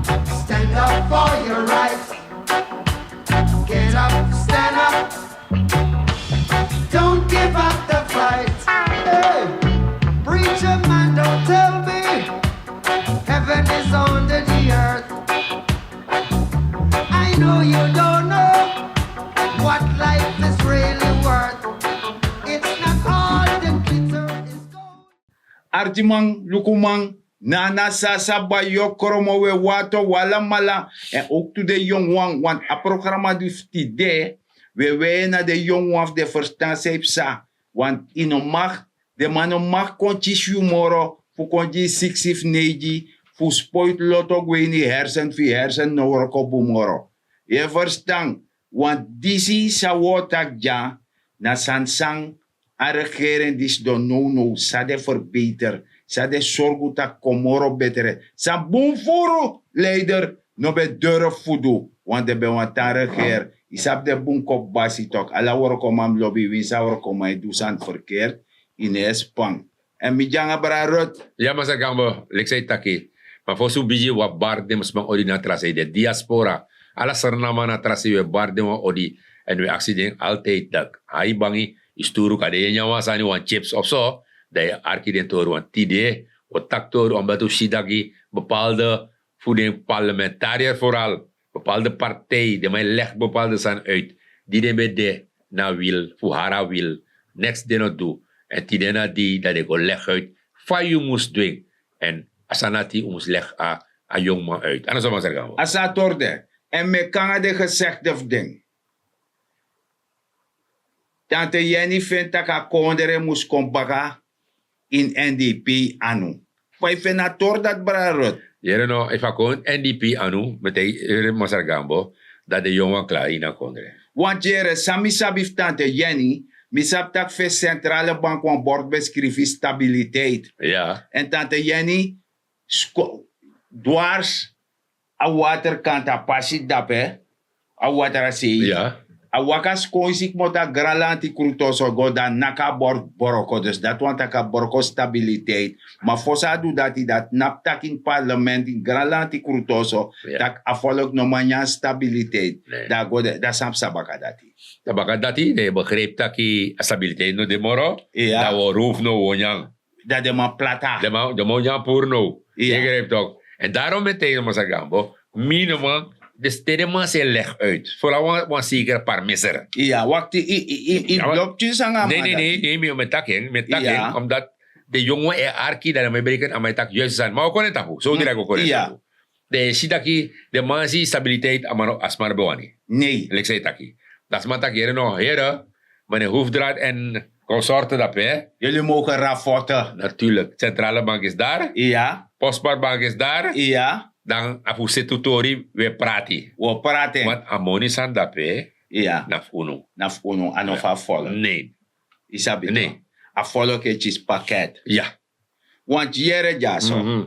Stand up for your rights. Get up, stand up. Don't give up the fight. Hey, preacher man, don't tell me heaven is under the earth. I know you don't know what life is really worth. It's not all the glitter is gold. Arjimang, lukumang, nana sasaba yo koromo we wato wala mala. En ook to de jong wang, want a programma dus tide, we na de jong wang de verstaan sa. Want ino mag, de mano mag kontjes humoro, fu kontje 6 neji, fu spoit loto gweni hersen no roko bumoro. Je verstaan, want disi sa wotak ja, na sansang a regering dis don no sa de verbeter, sa de sorgu ta komoro betere. Sa boemfuru leider no be durf fudu, want de be want ta regeer. Isap de boem kop basi tok, ala woro komam lobby winsa woro komai dusan verkeerd in espang. En mi janga bararot, Ja, mas agamo, leksay taki. Maar voor zo'n beetje wat barde mas mang odi na trase de diaspora. Ala sarnama na trase we barde mo odi en we accident altijd dat. Ai bangi isturu kade nya wasani wan chips of zo. De archidentor wan tide o taktor omdat u sidagi bepaalde voeding parlementariër vooral bepaalde partij die mij legt bepaalde zijn uit die de bij de na wil voor haar wil next de no do en die de na die dat ik leg uit van je moest doen en asanati ons leg a jongman uit. En dan zou maar zeggen. asa torde, en me kanga de gezegde ding. Tante Jenny vindt dat ik kondere moest kompaka in NDP anu. Poi fena tor dat bararot. Jere no, if akon NDP anu, meteen Masargambo, dat de jongen klaar in a kondre. Want jere, sami sabif tante Jenny, mi sab tak fe centrale bank wan bord beschrivi stabiliteit. Ja. En tante Jenny, dwars a waterkant a pasi dape, a water a sei. Ja. A wakas koisik mota gralanti krutoso go dan naka boroko. Dus dat want aka boroko stabiliteit. Maar fosa du dati dat nap tak in parlement in gralanti krutoso. Ja. Tak afolok no manya stabiliteit. Nee. Da go de, da sam sabaka dati. Tabaka dati, de begreep dat ki stabiliteit no de moro, Ja. dat we roof no wonyang. Da de man plata. De wonyang pur no. Ja. Je begreep toch? En daarom meteen Masargambo, minimaal, de steden man se leg uit. Vooral wan zeker paar misser. Ja, wakti i Ja, blokjes sanga Nee, met takken, Ja. omdat de jongen arki dat me berekenen aan mijn tak juist zijn. Maar ook kon het tapu, zo direct ook kon het Ja. tapu. De sidaki, de man zie stabiliteit amano asmar bewani. Nee. Ik zei taki. Dat is maar tak hier nog heren, meneer Hoefdraad en consorten dat hè. Jullie mogen rapporten. Natuurlijk, centrale bank is daar, Ja. postbaarbank is daar, Ja. dan afu setutori we prati. We praten. Want amoni san dat hè, Ja. naf uno. Na uno anofa follow. Nee, Isabi. Nee. A follow ketjes pakket. ja. Want jere jaso. Mhm.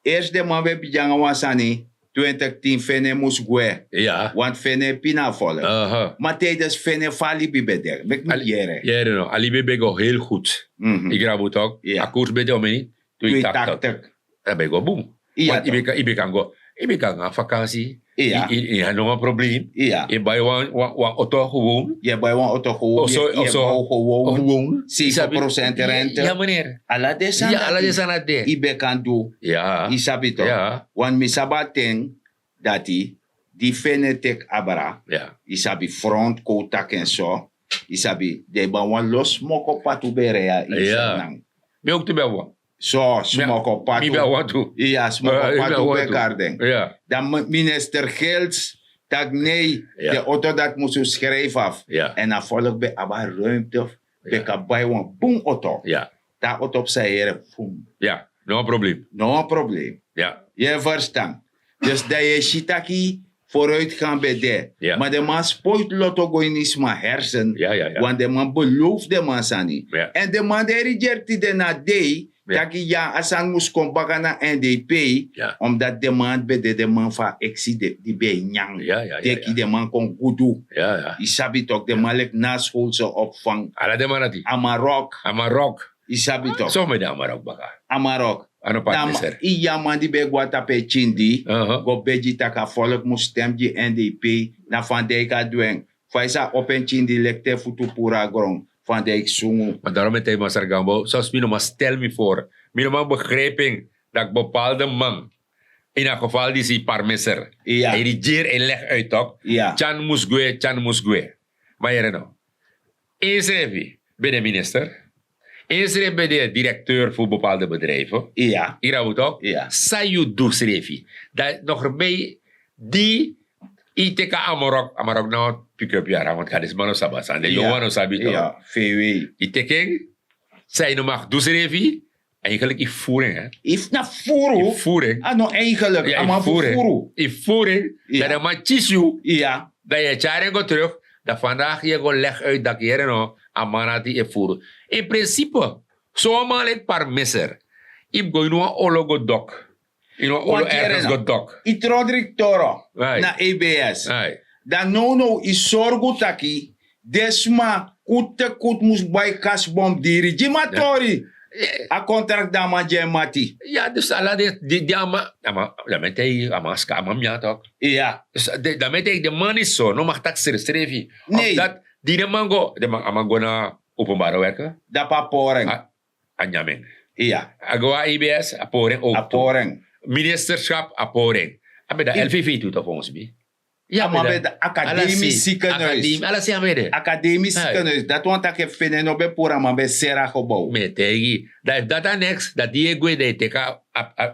Eerst de man we bijanga wasani 2010 fene moest gwe. Ja. Want fene pina follow. Aha. Maar tijdens fene fali bibeder. Mek me jere. Ja, no. Ali bego heel goed. Mhm. Ik rabu ook. Ja. Akkoord bij de omeni. Doe Twee ik tak. taktek. Dan ben ik go boom. Ja, Want toch. ik kan go. Ik kan gaan vakantie. Ja. Ik heb nog een probleem. Ja. Ik bij wan auto gewoon. Je bij wan auto gewoon. Of zo, Je of zo. bouw gewoon. Gewoon. 7% rente. Ja, meneer. Ala de san. Ja, alla de sana de. Ibe kan do. Ja. Isabi toch. Ja. Want mi sabaten dati die fene tek abra. Ja. Isabi front kotak en zo. Isabi de ba wan los moko patu bere ya. Ja. Me ook te bellen. So smoko Mi patu. bel wat toe. Ja, smoko Mi bel patu wat be toe. karden. Ja. Dan minister Gelds tak nee, Ja. de auto dat moest schrijven af. Ja. En dan volg bij aba ruimte. Be Ja. ka bij wan boom auto. Ja. Dat auto op zijn heren. Boom. Ja. No probleem. No probleem. Ja. Je verstaan. Dus dat je shitaki vooruit gaan bij de. Ja. Maar de man spoit lotto goinis maar hersen. Ja, ja, ja. Want de man belooft de man sani. Ja. En de man de rejecti de na day. Ja. Dat ja asan moest komen bakken naar NDP. Ja. Omdat de man bij de man van exi die bij nyang. Ja, ja, ja, Teki ja. de man kon goed doen. Ja, ja. Isabi toch de man lek na schoolse opvang. Alla de manati. Amarok. Amarok. Isabi toch. Zo met de Amarok baka. Amarok. Ano pa, mister? Iya man die be guata pe chindi. Uh-huh. Go beji taka volk mo stem die NDP. Na van dijk a dweng. Faisa open chindi lekte futu pura grong. Van dijk sungu. Maar daarom met hij Master Gambo, zoals Mino maar stel me voor, Mino maar begrijping dat bepaalde man, in een geval die si parmeser, Ja. hij regeer en leg uit toch, Ja. Chan musgue. Maar hier nou, eens even bij de minister, eens even bij de directeur voor bepaalde bedrijven, Ja. hier hebben we toch, Ja. sayu dusrefi, dat nog erbij die iteka amarok nou pick-up jara, want het is mano sabasan, de jongen no sabi toch. Ja. VW. Itekeng, zij no mag dusrefi, eigenlijk in voering hè. If na furu. In voering. Ano eigenlijk. Ja, Ama in furu. voering. In voering, Ja. dat je maar tissue, Ja. dat je jaren go terug, dat vandaag je go leg uit dat je no, amanati in voeren. In principe, zomaar het par misser. Ik go no ologo dok. You know, olo Want hier ergens nou. go dok. Itrodrik toro. Right. Na EBS. Ai. Da no is sorgo taki. Desma kut mus bay kasbom diri. Jimatori. A contract da ma mati. Ja, dus ala die ama, damit hij amaska amamja toch. Ja. Dus damit hij de man is zo, no mag tak strevi. Nee. Of dat, die de man go na openbare werken. Da pa poreng. Anjamin. Ja. Agwa IBS, aporing ook. A poreng. Ministerschap, aporing. Abe da LVV doet op ons bi. Ja, maar bij beda. de academisch ziekenhuis. Alles ja mede. Academisch Hey. ziekenhuis. Dat want ik heb vinden no be pura maar bij Sera gebouw. Metegi. Dat next, dat die gwe de teka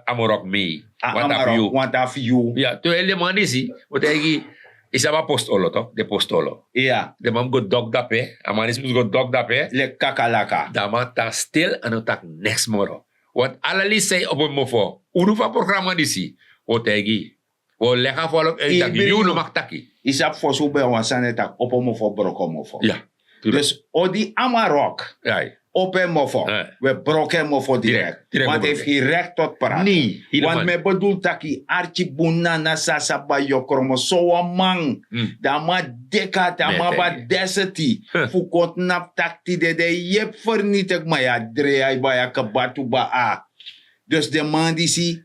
amorok mee. What have you? Want af you. Ja, to hele man is wat hij is aba postolo toch? De postolo. Ja. De man go dog dape, amanis mus go dog dape. Le kakalaka. Dama ta stil en tak next moro. Want alle zei op een mofo. Unufa programma disi. Wat hij o lega volk uit dat Ibe you no you. mag taki. Isap for so be wan sanetak opo mo for broko mo for. Ja. Dus odi amarok. Ja. Open mo voor. Ja. We broken mo voor direct. Direct Want mo heeft hij recht tot praten. Nee, helemaal Want me bedoel taki archi buna na sasa ba yokromo so a man. Da ma deka da ma Nee, ba nee. deseti. Fu kot nap takti de yep vernietig ma ya dre ba ya kabatu ba a. Dus de man die si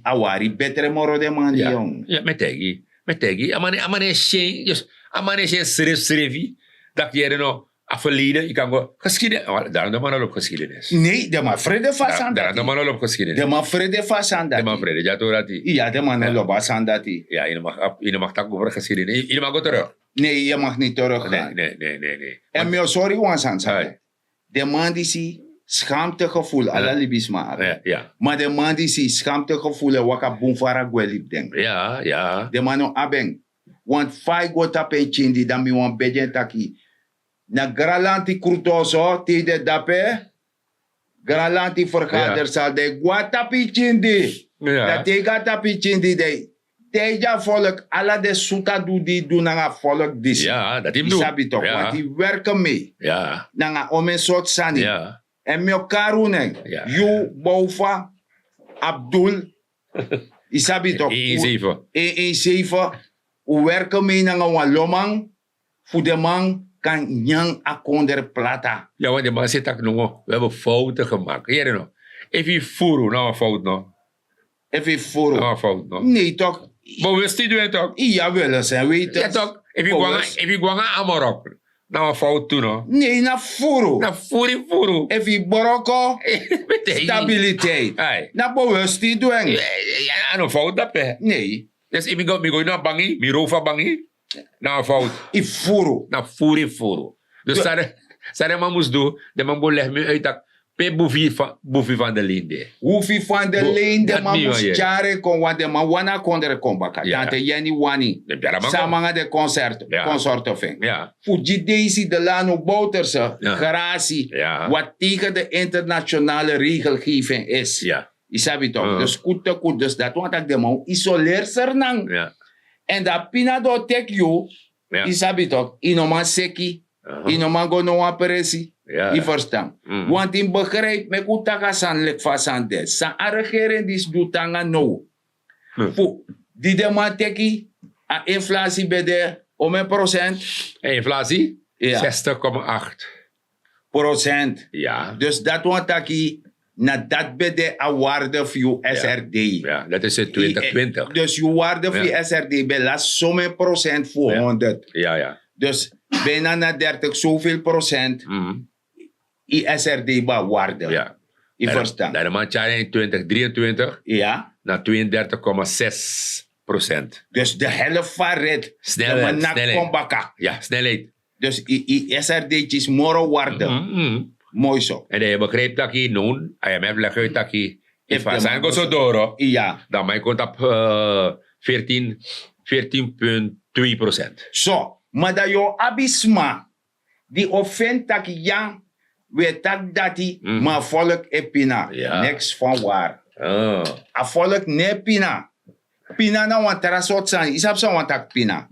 awari betere moro de man die Ja. jong. Ja, metegi. Amane shen, just amane shen schrevi. Dat je no a verleden, je kan go geschiedenis. Daarom de man al op geschiedenis. Nee, de man vrede vast aan Daarom de dat. man al op geschiedenis. De man vrede vast aan De man dat. vrede, ja toch dat hij. Ja, de man Ja. lobas aan dat. Ja, je mag tak over geschiedenis. Je mag go terug. Nee, je mag niet teruggaan. Nee. En me sorry once aan Hai. zeggen. De man die si schaamtegevoel, alla libis maar. Ja. Maar de man die si schaamtegevoel, waka boomfara gwelip denk. Ja. De man no abeng. Want fai go tapen chindi, dan mi wan bejen taki. Na gralanti krutoso, ti de dape. Gralanti vergader zal de guatapi chindi. Ja. Dat tega tapi chindi de. Teja volk, alla de suta do di do nanga volk dis. Ja, dat hij Die doet. sabi toch, want die werken mee. Ja. Nanga omen soort sani. Ja. En mio karune. Ja. You, Boufa, Abdul. Die sabi toch. 1-7. 1-7. U werken mee nanga wan lomang. Voor de man kan nyang akonder plata. Ja, want de man zit ook nog. We hebben fouten gemaakt. Hier nog. Even voeren, nou een fout nog. Even voor. Nou een fout nog. Nee toch. Maar we studeren toch? Ja wel zijn weet Ja toch? Even gwanga amarok. Nou een fout toen nog. Nee, na furu. Nou voeren. Even boroko. Meteen. Stabiliteit. Ai. Na bewust doen. Ja, een fout dat hè. Nee. Dus ik go naar bangi, mi rofa bangi. Nou een fout. I furu. Nou voeren. Dus dat man moest doen. De man moet leggen me uit dat pe boefie van de linde. Hoeveel van de leen de dat man niet, moest hoor, je. jaren kon, want de man wana kon er kon baka. Ja. Tante Jenny Wani. Ja, dat mag Samanga de concert, Ja. consorten ving. Ja. Fuji Daisy de Lano Bouterse, Ja. Gracie, Ja. wat tegen de internationale regelgeving is. Ja. Isabi toch? Ja. Dus goed, dus dat want ik de man isoleer sernang. Ja. En dat pina do tek you, Ja. isabi toch? Inoman seki, inoman go no aperesi. Ja. Je verstaan. Mm. Want in begrijp me kutaka san lek fasan des. San a regering dis dutanga no. Fu, die de man teki, a inflatie bij de om 1%. En inflatie? Ja. 60,8. Procent. Ja. Dus dat want taki na dat bede a waarde voor SRD. Ja, dat is in 2020. Dus je waarde voor SRD bij la sommige procent voor Ja. 100. Ja. Dus bijna na 30 zoveel procent i SRD ba waarde. Ja. Je verstaan? Dat man in 2023 Ja. naar 32,6%. Dus de helft van rit. Snelheid, de snelheid. kom baka. Ja, snelheid. Dus i SRD is more waarde. Mooi zo. En je begrijpt dat je noem, IMF legt uit dat je If van de zijn man- Gosodoro, Ja. dan mij komt op 14,2%. Zo. Maar dat je abisma. Die offent dat ja. We tak dati. Maar volk epina. Ja. Niks van waar. Oh. A volk ne pina. Pina na want terasot san. Isap sa want tak pina.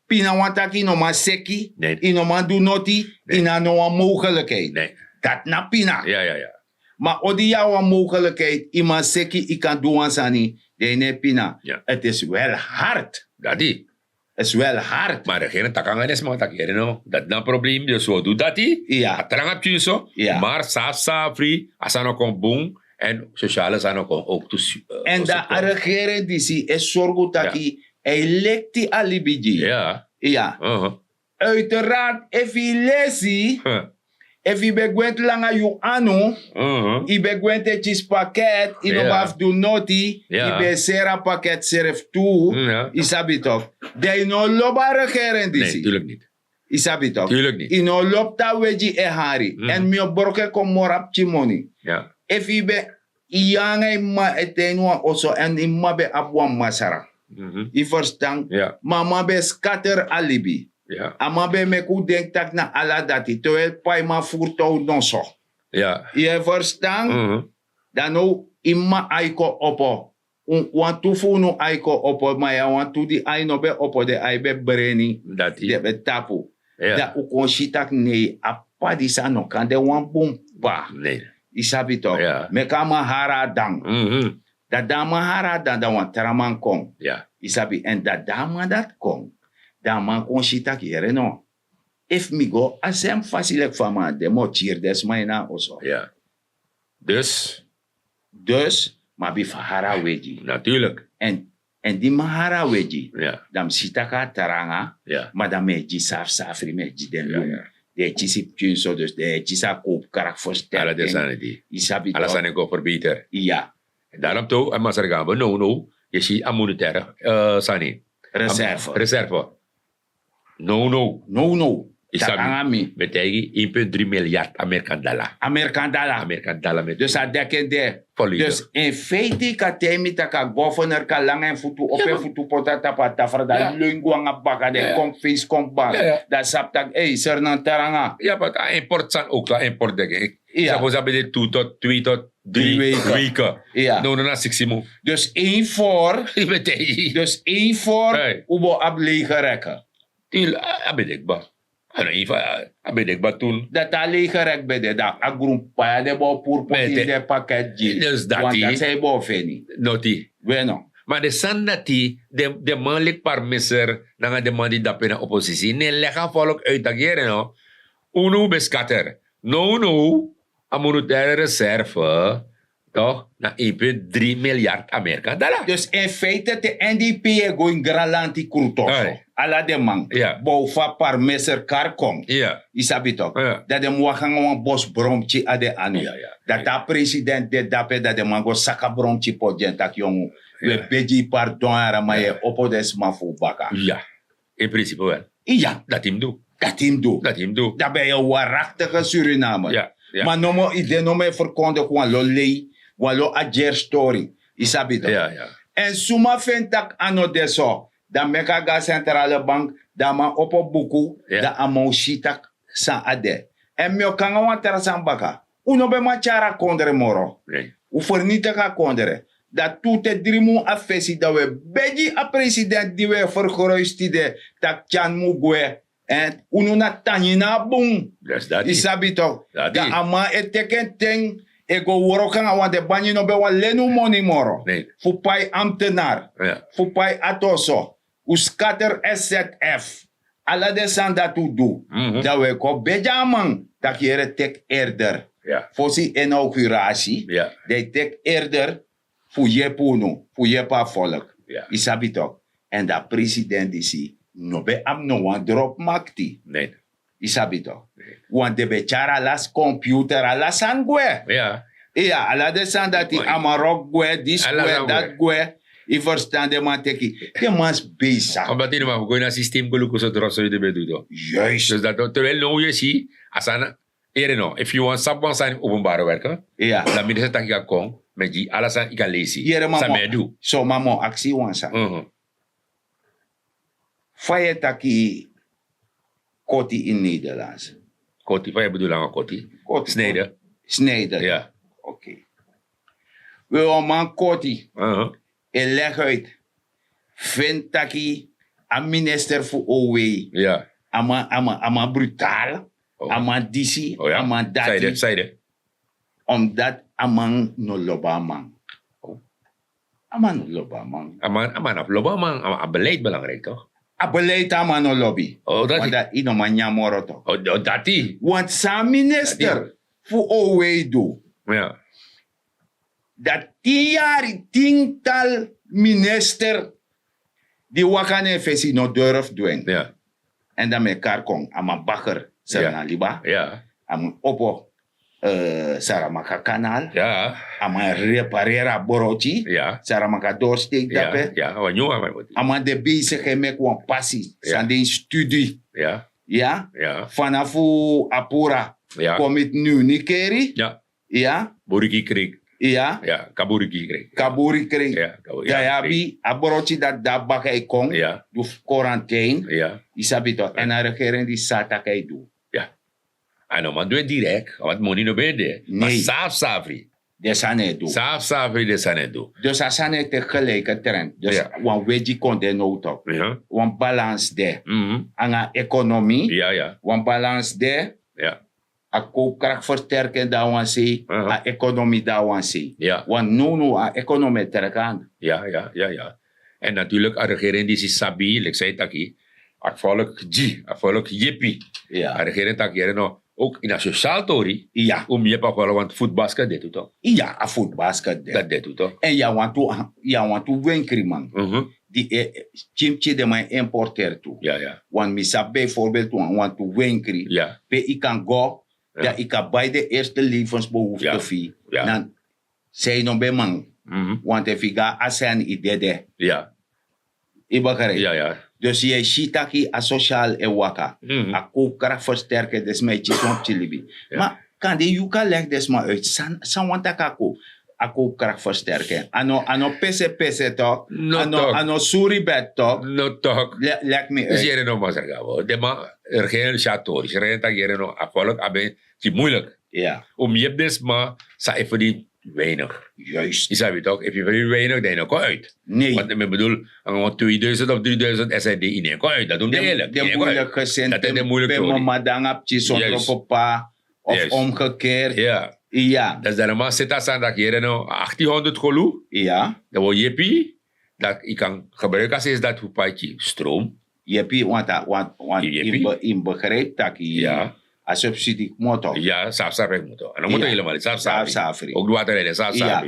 Pina want tak ino ma seki. Nee. Ino ma do noti. Ina no een mogelijkheid. Nee. Dat na pina. Ja. Maar odi jou een mogelijkheid. Ima seki i kan doen sani. De ne pina. Ja. Het is wel hard. Dat die. Het is wel hard. Maar degene takangan is maar takeren no. Dat na probleem. Dus zo doet dat die. Ja. Atrang op zo. Ja. Maar sa free. Asano kon boom. En sociale zijn ook te En de regering die zie is zorgen dat hij electi alibiji. Ja. Ja. Uh-huh. Uiteraard, if je lesi, if je begwent langa yu anu, je begwent etjes pakket, je Ja. no baf do noti, Ja. je be sera pakket serf toe, Ja. je sabi toch. De no loba regering die Nee, zie. tuurlijk niet. Je sabi toch. Tuurlijk niet. Je no lop ta weji e hari. En mi broke kom morap chimoni. Ja. If je be iyange ma etenwa oso en ima be abwa masara. Je verstaan? Ja. Mama be scatter alibi. Ja. Ama be me ku denk tak na ala dati. Terwijl pai ma voertuig non zo. Ja. Je verstaan? Dan nou ima aiko opo. Want tufu no aiko opo. Maar ja, want tu di ai no be opo de ai be breni. Dat De die. be tapu. Ja. Da u kon shitak nee. Apa di sa no kan de wan boom pa. Nee. Isabi toch? Ja. Me kama hara dang. Da dama hara dang da wan teraman kong. Ja. Isabi, en dat dama dat kom, dama kon shitak here no. If mi go, asem fasilek fama, de mo cheer des maina oso. Ja. Dus, Dus, ma bi fahara weji. natuurlijk. En die mahara weji, Ja. dam sitaka taranga, Ja. maar dan meji safri meji den Ja, lung. ja. De chisip tunso, dus de chisa koop karak Alle versterking. desane die. Isabi Alle toch? zijn ik verbeteren. Ja, En daarom toch, en maar gaan we no. Je ziet aan monetaire, sani. reserve. Reserve. No. No. Isabi. Taranga mi. Betegi 1,3 miljard Amerikan dollar. Amerikan dollar. Amerikan dollar met Dus dat dekken de. volledig. Dus in feite kan temi taka governor ka lang en futu op en futu potata patafra da Ja. lingua nga baka de Ja. kom vis kom bak. Ja. Da saptak ser nan taranga. Ja, maar import zijn ook dat import denk Ja. Suppose hebben dit 2 tot 3 weken. Ja. No, na 6 mo. Dus één voor, Betegi. dus één voor Hey. ubo ablege rekken. Til, abedik ba? Ano ifa, abedik ba toen? Dat alege rek bede da agrum pa de bo pur Bede. poti de pakket ji. Dus dat Want die- dat zei bo feni. Noti. Bueno. Maar de sandati, de manlik parmisser, na de man die dapper na oppositie, ne lega volk uitageren no. Uno beskatter. No, a monetaire reserve, toch? Na 1,3 miljard Amerika dollar. Dus in feite de NDP is going gralanti krutoso. Hey. Ala de man. Ja. Bofa par meser kar kom. Ja. Isabi toch? Ja. Dat de mwakanga wan bos bromchi ade anu. Ja, ja. Dat de president de dape dat de man go saka bromchi po jentak jongu. We beji pardon ara ma ye opo des mafu baka. Ja. In principe wel. Ja, Dat team doet. dat team do. Dat team doet. Dat ben je waarachtige Suriname. Ja. Ja. Maar nomo ide nomo verkondig wan lo lei, wan lo ajer story. Isabi toch? Ja. En suma fentak ano deso. Da meka ga centrale bank, da ma opo buku, Ja. da amo shitak sa ade. En mio kanga wan terasan baka. Uno be ma chara kondre moro. Nee. U fornite ka kondre. Dat toete drimu a fesi da we beji a president di we vergroeistide tak chan mugwe. En uno na tanyina boom. Dus dat is. Isabi toch? Dat Da is. ama eteken ting. Ego woro kanga wan de banyi no be wan lenu money moro. Nee. Fupai ambtenaar. Ja. Fupai atoso. U scatter SZF. Alla de san dat u do. Mhm. Dat we ko bejaman. Dat je tek eerder. Ja. voor zijn inauguratie. Ja. Die tek eerder voor je puno, voor je pa volk. Ja. Isabi toch? En de president die zie, no be am no one drop makti. Nee. Isabi toch? Want de bechara las computer ala sangwe. Ja. Ja, ala de san dat die amarok gwe, this Ala gwe, san dat gwe. I verstaan de man teki. De man is bezig. Omdat hij maar gewoon een systeem gelukkig zo trots je erbij doet. Juist. Dus dat terwijl nou je ziet, als aan if you want someone zijn openbare werken, Ja. dan moet je dat je kan met die alles aan ik kan lezen. Hier Dat mij mamo. doe. So mamo actie wansa. Faye taki koti in Nederlands. Koti, wat je bedoelt aan koti? Koti. Snijden. Snijden. Ja. Oké. We gaan man koti. En leg uit. Vind taki een minister voor OW. Ja. Ama brutaal. Oh. Ama disi. Oh ja. Ama dati. Zijde. Omdat amang no loba man. Oh. Aman no loba man. Aman op loba man, aan beleid belangrijk toch? A beleid aman no lobby. Oh, dat Want dat ino man nyamoro toch. Oh, dat die. Want zijn minister voor OW doet. Ja. Dat 10 jaar, tiental minister die wakane fesi no durf doen. Ja. En dan met elkaar kom. Ama bakker, sarana liba. Ja. Ama opo, saramaka kanaal. Ja. Ama reparera borochi. Ja. Saramaka doorsteek Ja. dape. Ja. Wat nieuw aan mij wordt. Ama de bezig met een passie. Ja. Zijn de studie. Ja. Ja. Ja. Vanaf Apura. Ja. Kom het nu Nikeri. Ja. Ja. Buriki Creek. Ja. Ja. Kaburiki Creek. Kaburi kreeg. Ja. Kaburi. Dayabi, aborochi dat daar bakay kong. Ja. Doe quarantaine. Ja. Isabito. En de regering die sata kay doe. Ja. En dan maar doe het direct, want money no bende. Maar Nee. saaf safri. Desane doe. Saaf safri de sane doe. Dus asane te gelijke trend. Dus Ja. wan weji kon de no top. Ja. Wan balans de. Mhm. Anga economie. Ja, ja. Wan balans de. Ja. A koopkracht versterken daar wan see. A economie daar wan see. Ja. Want nu a economie terkaan. Ja, ja, ja, ja. En natuurlijk, de regering die is sabi, ik zei het aquí, het volk G, het volk Jippie. Ja. De regering tak hier nou ook in een sociaal tori, Ja. om je pak wel, want voetbasket dit doet toch? Ja, a voetbasket de. Dat dit doet toch? En ja want to winkri man. Die chimchi de mij importeer toe. Ja, ja, Want misa bijvoorbeeld want to winkri. ja, Pe ik kan go. Ja. Dat ik kan bij de eerste levensbehoefte Ja. fee. Ja. Dan zei nog bij man. mhm, Want if ik ga asen idee. ja, Je begrijpt? ja, ja. Dus je ziet dat a sociaal e waka. Mhm. A koopkracht versterken des mij chisom chilibi. Ja. Maar kan de yuka leg des maar uit. San want dat a koopkracht versterken. Ano pese toch? No toch. Ano suribet toch? No toch. Leg me Dus uit. hier nog maar zeggen, de man, regering chatori, regering tak hier nog, het volk abe, het moeilijk. Ja, Om je des maar, sa even die weinig. juist. Je zei toch, if je verdient weinig, dan je uit. Nee. Want ik bedoel, gewoon 2000 of 3000 SID in een uit. Dat doen de hele. De moeilijke zin. Dat is de moeilijke Bij story. madangapje zonder Juist. papa. Of Juist. omgekeerd. Ja. Ja. Dat is dan maar zit als aan dat je nou 1800 gelu, Ja. dan word je pie, dat ik kan gebruiken als is dat hoe paitje stroom. Je hebt want Jeppie. in begrijp dat je Ja. a subsidie motor. Ja, saaf moet. En dan moet je Ja. helemaal niet saaf. Saaf-safri. Ook de waterleiding saaf. Ja.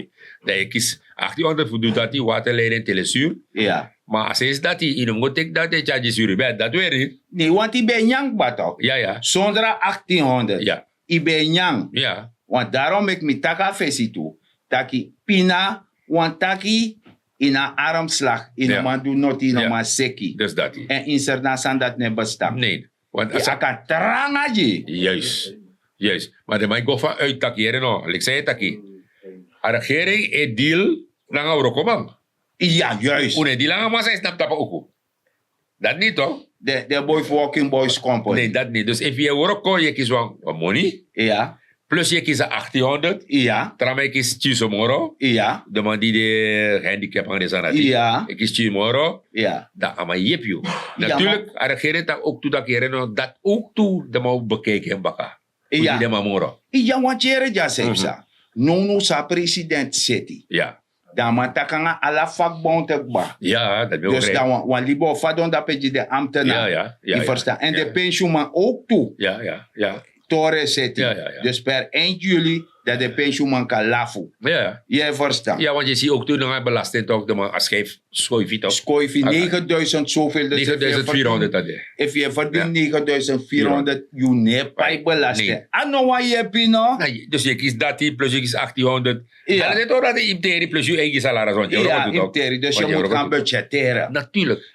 Dat je kies 1800 voor doet dat die waterleiding telesuur. Ja. Maar als is dat die in een moet ik dat je charge suribet, dat weet ik. Nee, want die ben yang batok. Ja, ja. Zonder 1800. Ja. I ben yang. Ja. Want daarom ik mi taka fesi toe. Taki pina, want taki in een armslag. In Ja. een man doe not in een Ja. man seki. Dus dat die. En in Sernasan dat ne bestaan. Nee. Want als Ja, kan trangaji. Juist. Juist. Maar de mij go van uit dat hier nou. Ik zei het aquí. De regering is deal lang over komen. Ja, juist. Une deal lang maar zij snapt dat ook. Dat niet toch? De Boys Walking Boys Company. Nee, dat niet. Dus if je work kon, je kies wat money. Ja, Plus je kies 1800. ja, Tramai kies Chisomoro. ja, De man die de handicap aan de sanati. Ja. Ik kies Chisomoro. ja. Dat aan mij jep je. Ja, Natuurlijk, de regering dat ook toe dat keren. Dat ook toe de man bekeken en baka. Ja. De mamoro. Ja, want je ja sa. No sa president city. Ja. Dan man takanga ala vakbond te ba. Ja, dat wil ik Dus dan wan libo fadon dat peji de ambtenaar. Ja, ja, ja, Je ja. verstaan. En Ja. de pensioenman ook toe. Ja, ja, ja. tore zitten. Ja. Dus per 1 juli dat de pensioen kan lafu. Ja. Jij verstaat. Ja, want je ziet ook toen nog een belasting toch, als schijf schooifiet toch. Scoifi 9000 zoveel. Dus 9400 dat is. if je verdient 9400, je neemt bij belasting. Nee. En nou wat je hebt no? Nee, dus je kiest dat plus je kiest 1800. Ja. Dat is toch dat je imteri plus je eigen salaris. Want je Ja, rokt het ook. interi. Dus je Want moet rokt gaan het. budgetteren. Natuurlijk.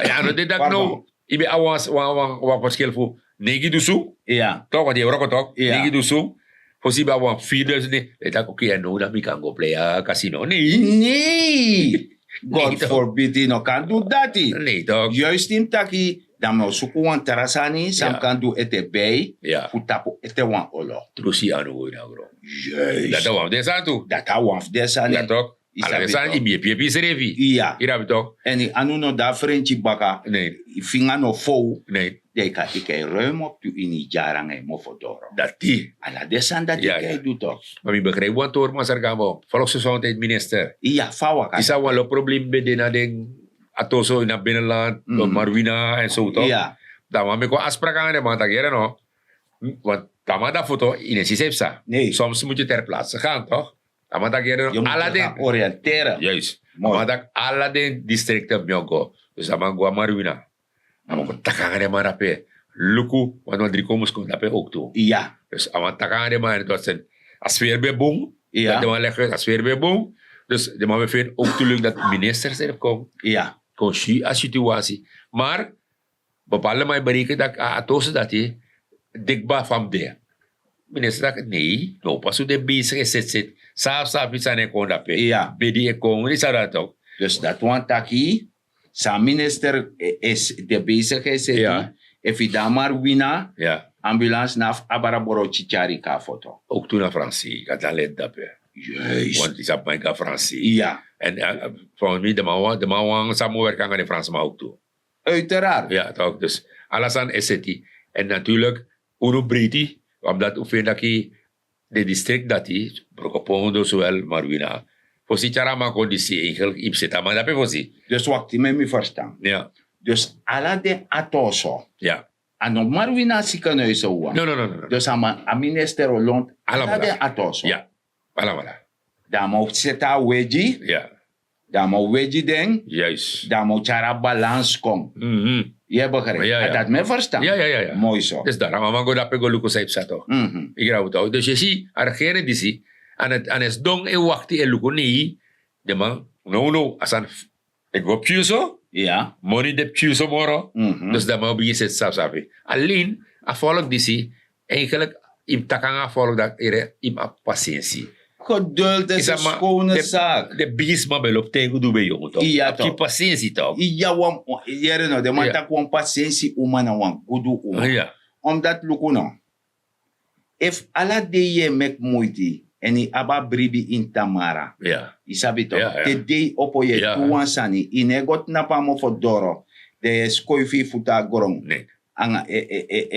Ja, nou dit dat Pardon. nou. Ik ben awans wat verschil voor 9 doezoe. Ja. Toch, want je rokt het ook. Ja. 9 doezoe. Voor si ba 4000. Ik dacht, oké, en nou dat ik kan go play casino. Nee. Nee. God Nee, toch? forbid, je no kan doen dat. Nee, toch. Juist in taki, dan moet zoeken wan terasani, sam Ja. kan doen ete bij, Ja. voor tapu ete wan olo. Trusi aan hoe nou, bro. Juist. Dat was dit aan toe. Dat ha wan desani. Ja, toch. Isabi Alla desaan, toch. ik ben je revi. Ja. Hier heb je toch. En die anu no da Frenchie baka, Nee, finga no fou, nee. de ka ike ruim op tu ini jarang e mo fodoro. Dat die. Ala desan dat Ja, ike ja. doet toch. Maar ik begrijp wat hoor, maar zeg maar. Volksgezondheid minister. Ja, fawa ka. Is dat wel een probleem bij de ding atoso in het binnenland, Marwina en zo toch? Ja. Dan moet ik wel afspraken aan de man dat no. Want dan moet dat foto in een systeem. Nee. Soms moet je ter plaatse gaan toch? Dan moet dat Je no. moet Alle je gaan de oriënteren. juist. Mooi. Maar dat alle de districten mjoko. Dus dan moet ik Marwina. Dan moet ik takken de man daarbij. Luku, want we 3 komers komt daarbij ook toe. Ja. Dus aan het takken de man dat zijn als weer bij boom. Ja. Dat de man leggen als weer bij boom. Dus de man vindt ook natuurlijk dat ministers er komen. Ja. Consu a situatie. Maar bepaalde mij berekenen dat atoos dat je dikbaar van de. Minister dat nee, no pas hoe de bezig is zit. Saaf iets aan een kon dat pe. Ja. Bedi ik kon is dat ook. Dus dat want taki, sa minister is de bezigheid zit. Ja. If je daar maar wina, Ja. ambulance naf abaraboro chichari ka foto. Ook toen naar Francie, ik had dan let dat pe. Juist. Want is op mijn ka Francie. Ja. En volgens mij de man samenwerken aan de Fransen maar ook toe. Uiteraard. Ja, toch. Dus alles aan is het die. En natuurlijk, Uno Briti, omdat hoe vind dat je de district dat die, Brokopondo zowel Marwina, voor si chara ma conditie eigenlijk im zit maar dat pe voor si. Dus wat ik me verstaan. Ja, Dus ala de atoso. ja. Ano marwina ziekenhuizen wa. No. Dus a minister Olond, ala Allemaal. de atoso. Ja, voilà. Dan moet zeta weji, Ja, dan moet weji ding, juist. dan moet chara balans kom. Mhm. Je begrijpt? Ja. Dat me verstaan. Ja. Mooi zo. Dus daarom, maar go dat pe go luko saip sa toch. Mhm. Ik raad het ook. Dus je ziet, er geen die zie, aan het dong en wachten en luko nee, de man, no, als aan, ik go zo. Ja. Money de choose moro. Mhm. Dus dat moet je zit sabi. Alleen, a volk die zie, eigenlijk, im takanga volk dat er im a patiëntie. Geduld is een maar schone zaak. de biggest mabel op tegen doen bij jongen toch? Ja, Die toch. patiëntie toch? Ja, wan, jere no, de man Ja. tak wan patiëntie uma na wan gudu uma. Ja, Omdat luku no. If ala de ye mek moeite en i aba bribi in tamara. ja, Isabi toch. Ja. Te dei opo ye Ja. tuwan sani. Ine got na pa mo fodoro. De skoifi futa gorong. nee. Anga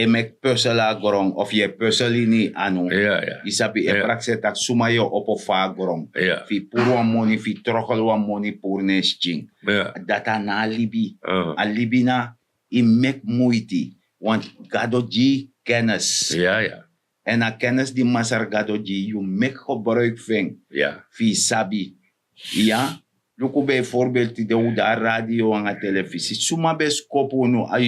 mek puzzela gorong. Of ye puzzeli anu. Ja. Isabi Ja. prakse tak sumayo opo fa gorong. Ja, Fi puro wan money, fi trokol wan money pour ne ching. ja. Data na libi. Uh, A libi na i mek moeite. Want gado ji kennis. ja. En a kennis die masar gado ji, you mek gebruik van. Ja, Fi sabi. Ja? Luku bijvoorbeeld de Uda radio en a televisie. Suma be skopu no a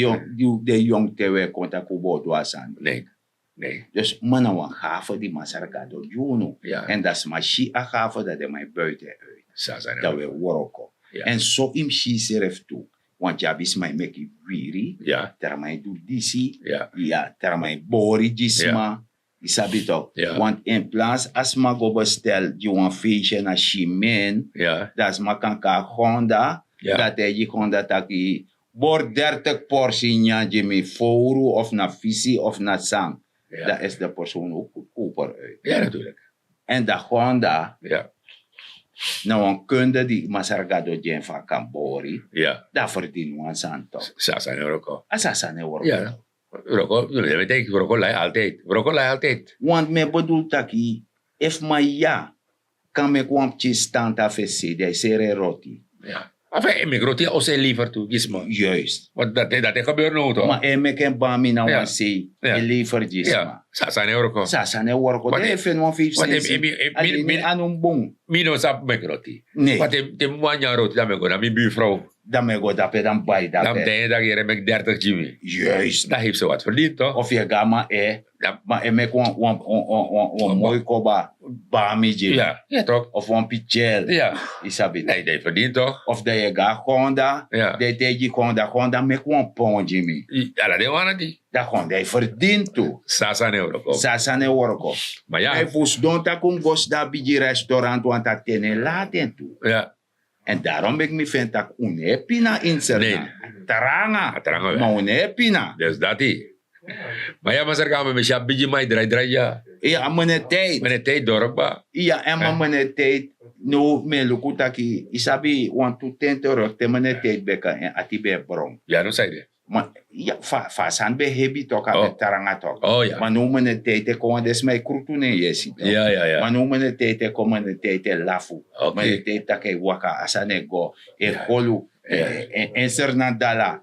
de jong tewe konta kubo doasan. nee. Dus mannen wan gave die masar gado juno. Ja. En dat is maar shi a gave dat de mij buiten uit. Sa zijn Dat we woroko. Ja. En zo im shi seref toe. Want jabis mij mek i wiri. Ja, Ter mij do disi. ja, Ja, ter mij bori jisma. Isabi toch? Ja. Want in plaats als ma go bestel die een feestje na shimen, ja, dat is ma kan ka Honda, Ja. dat je Honda taki bor 30 portie nya jimi foru of na visi of na sang. ja. Dat is de persoon ook goedkoper uit. Ja, natuurlijk. En dat Honda, Ja, nou een kunde die masargado jen van kan bori, ja. dat verdient we aan toch. Sa zijn ook. Asasa ne work. Ja. Roko, je weet ik, Roko lei altijd. Roko lei altijd. Want me bedoel taki, if ma ja, kan me kwam stand af de sere roti. Ja. Enfin, emigroti o zijn liever toe, gisma. Juist. Want dat gebeurt nou toch? Maar me ken bami na Ja. wan sei. Ja. Liever jisma. Ja, sa ne orko. Sasa ne worko. Wat De em- even wan vijf wat em- sensi. em- em- Ali min- ni min- anum bong. Mino sa emigroti. Nee. Wat de moanya roti dat me go, na mi buurvrouw. Dan me go dape dan bay Dan dape. denk je dat je met 30 Jimmy. Juist. Dat heeft ze wat verdiend toch? Of je gama Ja. maar me wan mooi koba bami je. Ja, ja toch? Of wan pichel. Ja. Isabi. Nee, dat verdient toch? Of dat je ga Honda. Ja. De teji Honda me wan pon Jimmy. Ja, dat is wel die. Dat Honda je verdient toe. Sasa ne orko. Sasa ne worko. Maar ja, Hij voest don ta kum gos da biji restaurant want dat tene laten toe. ja. En daarom ik me vind dat une pina inserna. Nee. Taranga. Taranga, ja. Maar une pina. Dus dat is. Maar ja, maar zeg gaan we met jou biji mai draai ja. Ja, mene tijd. Met een tijd dorp ba. Ja, en maar mene tijd. No, me lukutaki. Isabi, want to tento te mene tijd beka en atibe bron. Ja, nou zei je. Maar ja, fasan be hebi toka Oh. be taranga tok. Oh ja. Maar no mene tijd te kon des mij krutu ne yesi. Ja, ja, ja. Maar no mene tijd te kon mene tijd te lafu. Oké. Mene tijd take waka asane go. E kolu. Ja. En sernandala.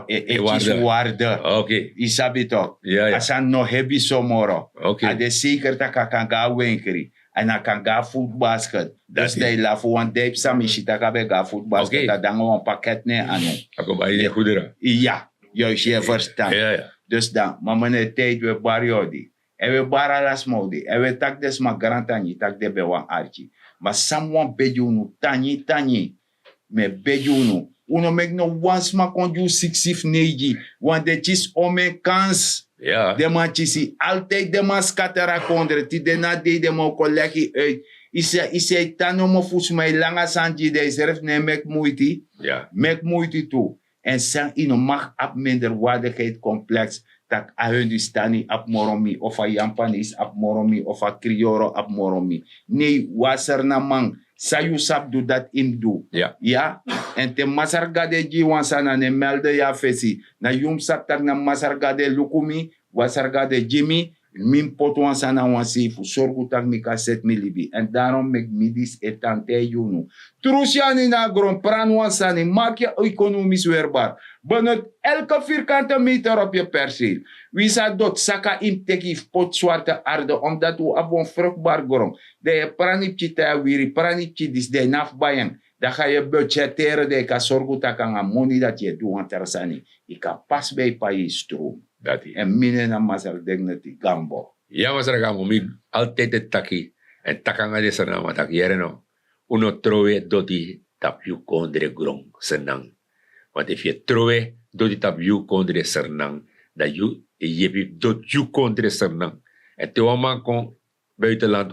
E waarde. waarde. Oké. Isabi tok. Ja, ja. Asan no hebi somoro. Oké. Ade zeker dat kan ga winkeri. En dan kan ga foodbasket. Dus is- dat je lafu want deep sami shita ka be ga foodbasket. Oké. Dat dan een pakket ne anu. Ako ba je goederen? Ja, juist je verstaan. Ja, ja. Dus dan, maar meneer tijd we bariodi. En we baralas modi. En we tak des ma garantani, tak de be wan archi. Maar someone bejunu, tani. Me bejunu. Uno mek no once ma konju sixif neji. Want de chis ome kans. Ja. De man chisi altijd de man skatera kondre. Ti de na de man kolegi uit. Ise tano mo fus mij langa sanji de zerf ne mek moeiti. Ja. Mek moeite toe. En san ino mag op minderwaardigheid complex. Tak a hun die stani op moromi. Of a Japanis op moromi. Of a Krioro op moromi. Nee, waser na man. Sayu sap do dat im do. Ja. Ja? En te masargade jiwansana ne melde ya fesi. Na yum sap tak na masargade lukumi. Wasargade Jimmy. Min pot wansana wansi fu sorgu tak mi ka set mi libi. En daarom mek midis etante yunu. Trusiani na gron pran wansani. Maak je economisch weerbaar. Benut elke vierkante meter op je perceel. Wie zou dat saka im teki pot zwarte aarde. Omdat we op een vruchtbaar grond. De je pranipje te wiri. Pranipje dis de naf bayang. Dan ga je budgetteren. De ka sorgu tak aan money dat je doet. Want er zijn. Ik kan pas bij país stroom. Dat is. En mine na masal dignity gambo. Ja, maar zeg gaan we mi altijd het taki. En takanga de sana ma tak yere no. Uno trove doti tap yu kondre grong senang. Want if je trove doti tap yu kondre senang. Dat je jepi dot yu kondre senang. En te waman kon buitenland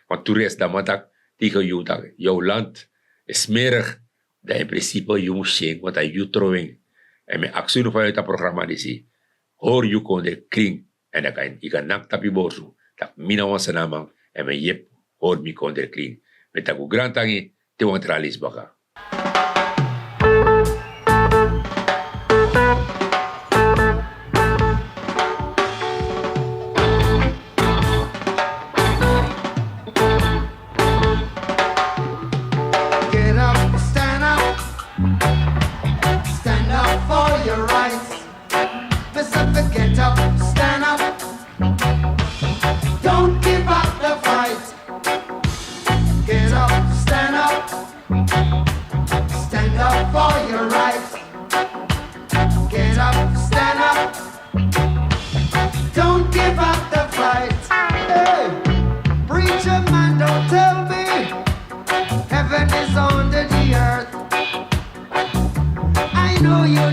want toerist dat matak tegen jou dat jouw land is smerig. Dat in principe je moet zien want dat je trowing. En mijn actie vanuit dat programma die hoor je kon de kring en dan kan je nak tapi borsu tak mina wan sanamang en me yep hoor mi kon de kring met tak grand tangi te wan tralis baka. Get up, stand up for your rights. Pacific, get up, stand up. Don't give up the fight. Get up, stand up for your rights. Get up, stand up. Don't give up the fight. Hey, preacher man, don't tell me heaven is under the earth. I know you